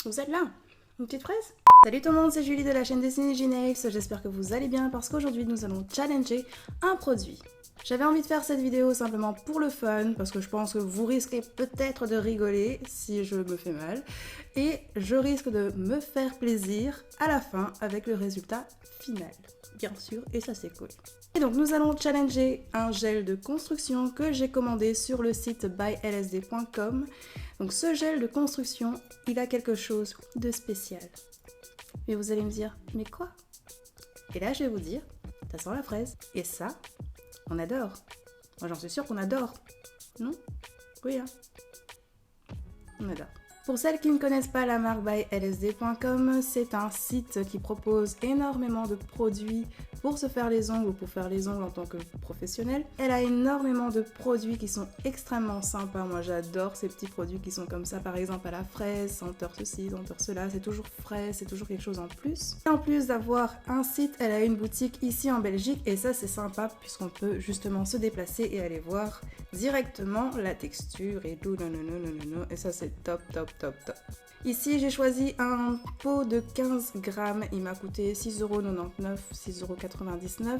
Vous êtes là? Une petite fraise? Salut tout le monde, c'est Julie de la chaîne Destinée Ginails. J'espère que vous allez bien parce qu'aujourd'hui nous allons challenger un produit. J'avais envie de faire cette vidéo simplement pour le fun parce que je pense que vous risquez peut-être de rigoler si je me fais mal et je risque de me faire plaisir à la fin avec le résultat final. Bien sûr, et ça c'est cool. Et donc nous allons challenger un gel de construction que j'ai commandé sur le site bylsd.com. Donc ce gel de construction, il a quelque chose de spécial. Mais vous allez me dire, mais quoi? Et là je vais vous dire, ça sent la fraise. Et ça, on adore. Moi j'en suis sûre qu'on adore. Non? Oui hein? On adore. Pour celles qui ne connaissent pas la marque bylsd.com, c'est un site qui propose énormément de produits pour se faire les ongles ou pour faire les ongles en tant que professionnel. Elle a énormément de produits qui sont extrêmement sympas. Moi j'adore ces petits produits qui sont comme ça, par exemple à la fraise, senteur ceci, senteur cela. C'est toujours frais, c'est toujours quelque chose en plus. Et en plus d'avoir un site, elle a une boutique ici en Belgique et ça c'est sympa puisqu'on peut justement se déplacer et aller voir directement la texture et tout. Et ça c'est top. Ici, j'ai choisi un pot de 15 grammes. Il m'a coûté 6,99€, 6,99€.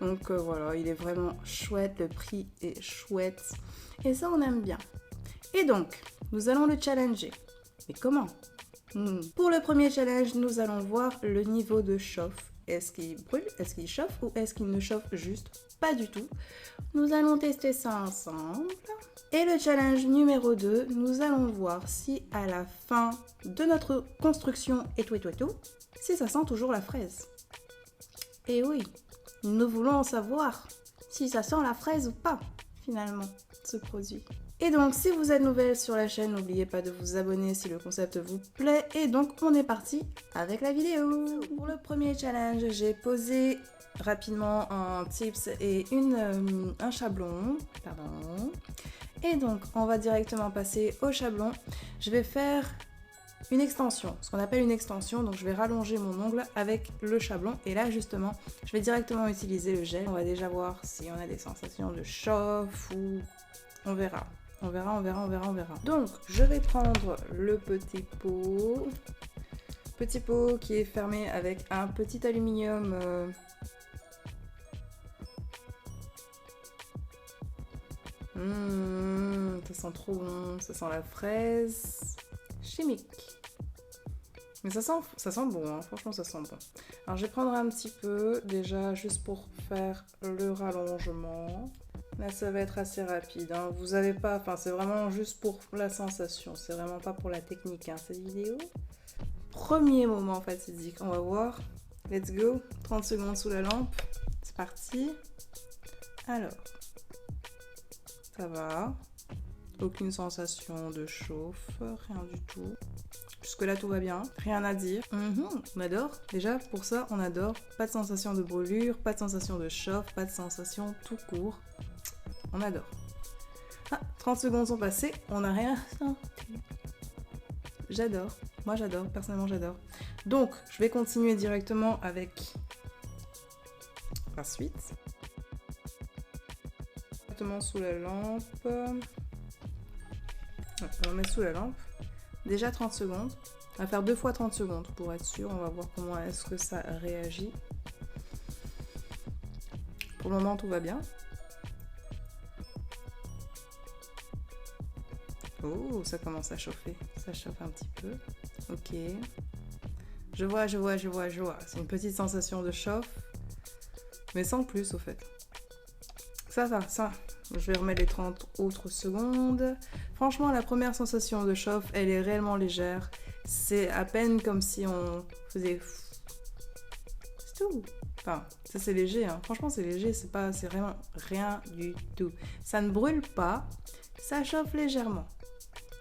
Donc voilà, il est vraiment chouette. Le prix est chouette. Et ça, on aime bien. Et donc, nous allons le challenger. Mais comment? Pour le premier challenge, nous allons voir le niveau de chauffe. Est-ce qu'il brûle? Est-ce qu'il chauffe? Ou est-ce qu'il ne chauffe juste pas du tout? Nous allons tester ça ensemble. Et le challenge numéro 2, nous allons voir si à la fin de notre construction et tout, si ça sent toujours la fraise. Et oui, nous voulons en savoir si ça sent la fraise ou pas, finalement, ce produit. Et donc, si vous êtes nouvelle sur la chaîne, n'oubliez pas de vous abonner si le concept vous plaît. Et donc, on est parti avec la vidéo. Pour le premier challenge, j'ai posé rapidement un tips et un chablon. Pardon. Et donc, on va directement passer au chablon. Je vais faire une extension, ce qu'on appelle une extension. Donc, je vais rallonger mon ongle avec le chablon. Et là, justement, je vais directement utiliser le gel. On va déjà voir si on a des sensations de chauffe ou... On verra. On verra. Donc, je vais prendre le petit pot. Petit pot qui est fermé avec un petit aluminium... ça sent trop bon, ça sent la fraise chimique. Mais ça sent bon, hein. Franchement ça sent bon. Alors je vais prendre un petit peu, déjà juste pour faire le rallongement. Là ça va être assez rapide, hein. Vous avez pas, enfin c'est vraiment juste pour la sensation, c'est vraiment pas pour la technique, hein, cette vidéo. Premier moment fatidique, on va voir. Let's go, 30 secondes sous la lampe, c'est parti. Alors... Ça va. Aucune sensation de chauffe, rien du tout. Jusque là tout va bien, rien à dire. On adore. Déjà pour ça on adore. Pas de sensation de brûlure, pas de sensation de chauffe, pas de sensation tout court. On adore. Ah, 30 secondes sont passées, on n'a rien senti. J'adore. Moi j'adore, personnellement j'adore. Donc je vais continuer directement avec la suite. Sous la lampe. On va mettre sous la lampe. Déjà 30 secondes. On va faire 2 fois 30 secondes pour être sûr. On va voir comment est-ce que ça réagit. Pour le moment, tout va bien. Oh, ça commence à chauffer. Ça chauffe un petit peu. Ok. Je vois. C'est une petite sensation de chauffe. Mais sans plus, au fait. Ça. Je vais remettre les 30 autres secondes. Franchement, la première sensation de chauffe, elle est réellement légère. C'est à peine comme si on faisait... C'est tout. Enfin, ça c'est léger, hein. Franchement, c'est léger. C'est vraiment rien du tout. Ça ne brûle pas. Ça chauffe légèrement.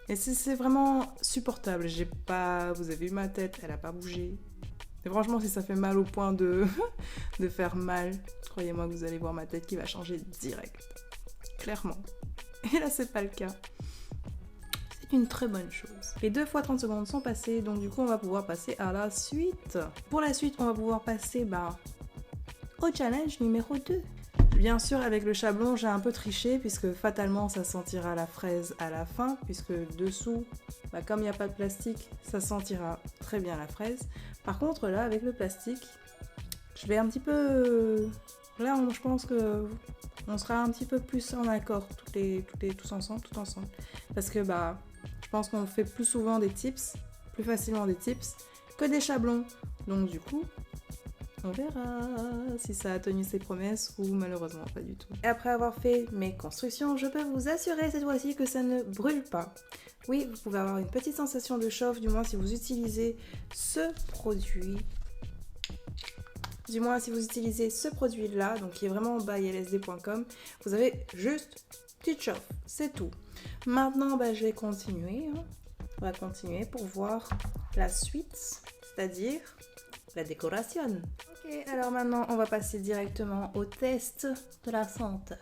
Et c'est vraiment supportable. Vous avez vu ma tête, elle n'a pas bougé. Et franchement, si ça fait mal au point de faire mal, croyez-moi que vous allez voir ma tête qui va changer direct. Clairement. Et là, c'est pas le cas. C'est une très bonne chose. Les 2 fois 30 secondes sont passées, donc du coup, on va pouvoir passer à la suite. Pour la suite, on va pouvoir passer au challenge numéro 2. Bien sûr, avec le chablon, j'ai un peu triché puisque fatalement ça sentira la fraise à la fin, puisque dessous, bah, comme il n'y a pas de plastique, ça sentira très bien la fraise. Par contre, là, avec le plastique, je vais un petit peu... Là, je pense que on sera un petit peu plus en accord, tous ensemble, tout ensemble. Parce que bah, je pense qu'on fait plus souvent des tips, plus facilement des tips, que des chablons. Donc du coup... On verra si ça a tenu ses promesses ou malheureusement pas du tout. Et après avoir fait mes constructions, je peux vous assurer cette fois-ci que ça ne brûle pas. Oui, vous pouvez avoir une petite sensation de chauffe, du moins si vous utilisez ce produit. Du moins si vous utilisez ce produit-là, donc qui est vraiment by-lsd.com, vous avez juste petite chauffe, c'est tout. Maintenant, bah, je vais continuer. On va continuer pour voir la suite, c'est-à-dire la décoration. Ok, alors maintenant on va passer directement au test de la senteur.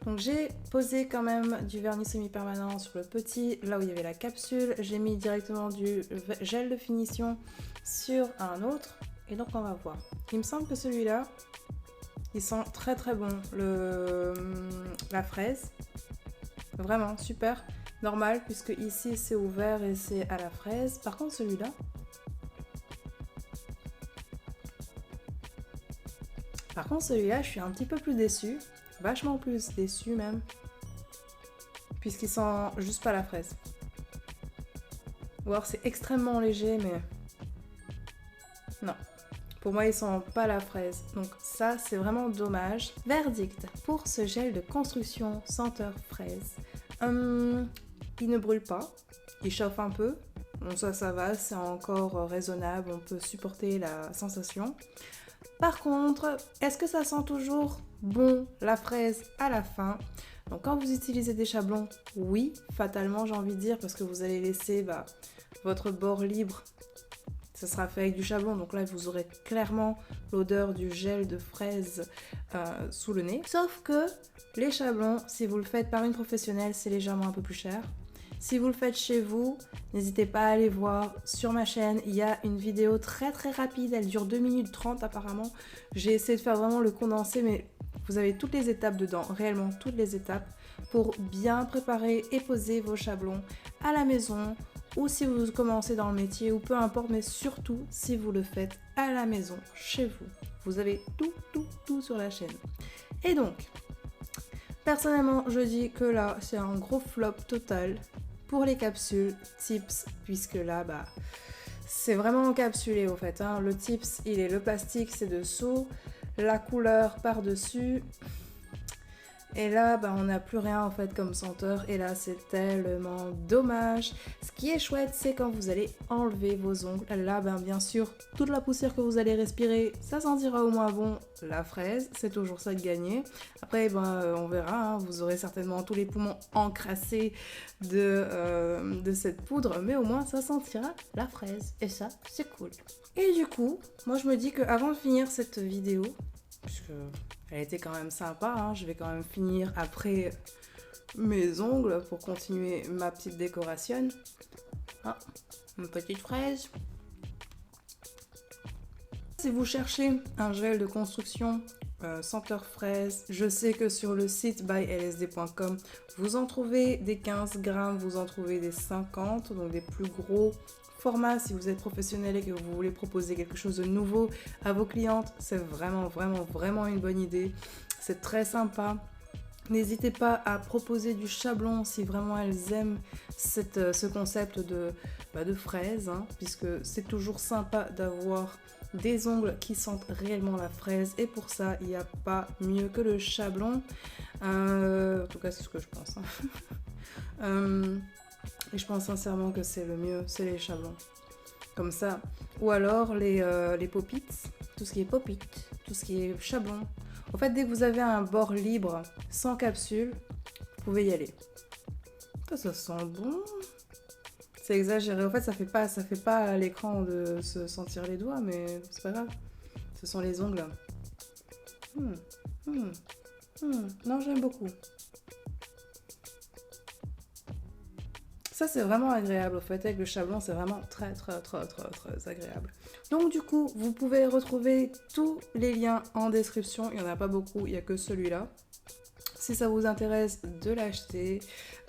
Donc j'ai posé quand même du vernis semi-permanent sur le petit, là où il y avait la capsule. J'ai mis directement du gel de finition sur un autre. Et donc on va voir. Il me semble que celui-là, il sent très très bon. La fraise, vraiment super. Normal puisque ici c'est ouvert et c'est à la fraise. Par contre celui-là, je suis un petit peu plus déçue, vachement plus déçue même, puisqu'il sent juste pas la fraise. Ou alors c'est extrêmement léger, mais non. Pour moi, il sent pas la fraise, donc ça, c'est vraiment dommage. Verdict pour ce gel de construction senteur fraise. Il ne brûle pas, il chauffe un peu. Bon, ça va, c'est encore raisonnable, on peut supporter la sensation. Par contre, est-ce que ça sent toujours bon la fraise à la fin? Donc quand vous utilisez des chablons, oui, fatalement j'ai envie de dire, parce que vous allez laisser votre bord libre. Ça sera fait avec du chablon, donc là vous aurez clairement l'odeur du gel de fraise sous le nez. Sauf que les chablons, si vous le faites par une professionnelle, c'est légèrement un peu plus cher. Si vous le faites chez vous, n'hésitez pas à aller voir sur ma chaîne. Il y a une vidéo très très rapide, elle dure 2 minutes 30 apparemment. J'ai essayé de faire vraiment le condensé, mais vous avez toutes les étapes dedans, réellement toutes les étapes, pour bien préparer et poser vos chablons à la maison, ou si vous commencez dans le métier, ou peu importe, mais surtout si vous le faites à la maison, chez vous. Vous avez tout sur la chaîne. Et donc, personnellement, je dis que là, c'est un gros flop total pour les capsules Tips, puisque là, c'est vraiment encapsulé au fait. Le Tips, le plastique, c'est dessous, la couleur par-dessus. Et là, on n'a plus rien en fait comme senteur. Et là, c'est tellement dommage. Ce qui est chouette, c'est quand vous allez enlever vos ongles. Là, bien sûr, toute la poussière que vous allez respirer, ça sentira au moins bon la fraise. C'est toujours ça de gagner. Après, on verra. Vous aurez certainement tous les poumons encrassés de cette poudre. Mais au moins, ça sentira la fraise. Et ça, c'est cool. Et du coup, moi, je me dis qu'avant de finir cette vidéo, puisque elle était quand même sympa, je vais quand même finir après mes ongles pour continuer ma petite décoration. Une petite fraise. Si vous cherchez un gel de construction senteur fraise, je sais que sur le site by-lsd.com, vous en trouvez des 15 grammes, vous en trouvez des 50, donc des plus gros format. Si vous êtes professionnel et que vous voulez proposer quelque chose de nouveau à vos clientes, c'est vraiment une bonne idée. C'est très sympa. N'hésitez pas à proposer du chablon si vraiment elles aiment ce concept de fraise, puisque c'est toujours sympa d'avoir des ongles qui sentent réellement la fraise, et pour ça il n'y a pas mieux que le chablon. En tout cas c'est ce que je pense. Et je pense sincèrement que c'est le mieux, c'est les chablons. Comme ça. Ou alors les pop-its, tout ce qui est pop-it, tout ce qui est chablon. En fait, dès que vous avez un bord libre, sans capsule, vous pouvez y aller. Ça sent bon. C'est exagéré. En fait, ça fait pas à l'écran de se sentir les doigts, mais c'est pas grave. Ce sont les ongles. Non, j'aime beaucoup. Ça c'est vraiment agréable, au fait avec le chablon c'est vraiment très agréable. Donc du coup vous pouvez retrouver tous les liens en description, il n'y en a pas beaucoup, il n'y a que celui-là. Si ça vous intéresse de l'acheter,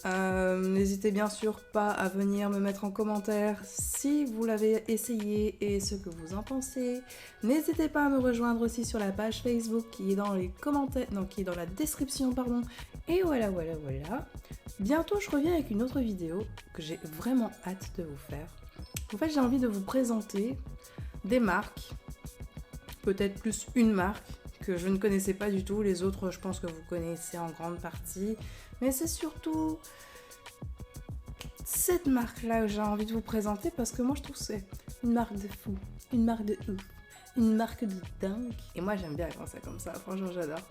n'hésitez bien sûr pas à venir me mettre en commentaire si vous l'avez essayé et ce que vous en pensez. N'hésitez pas à me rejoindre aussi sur la page Facebook qui est dans les commentaires, non, qui est dans la description, pardon. Et voilà. Bientôt je reviens avec une autre vidéo que j'ai vraiment hâte de vous faire. En fait j'ai envie de vous présenter des marques, peut-être plus une marque, que je ne connaissais pas du tout. Les autres, je pense que vous connaissez en grande partie. Mais c'est surtout cette marque-là que j'ai envie de vous présenter parce que moi, je trouve que c'est une marque de fou, une marque de ouf, une marque de dingue. Et moi, j'aime bien quand c'est comme ça. Franchement, j'adore.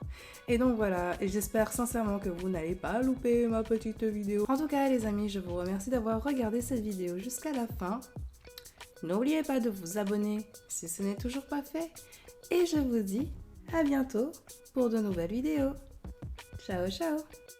Et donc voilà, et j'espère sincèrement que vous n'allez pas louper ma petite vidéo. En tout cas, les amis, je vous remercie d'avoir regardé cette vidéo jusqu'à la fin. N'oubliez pas de vous abonner si ce n'est toujours pas fait. Et je vous dis à bientôt pour de nouvelles vidéos. Ciao, ciao!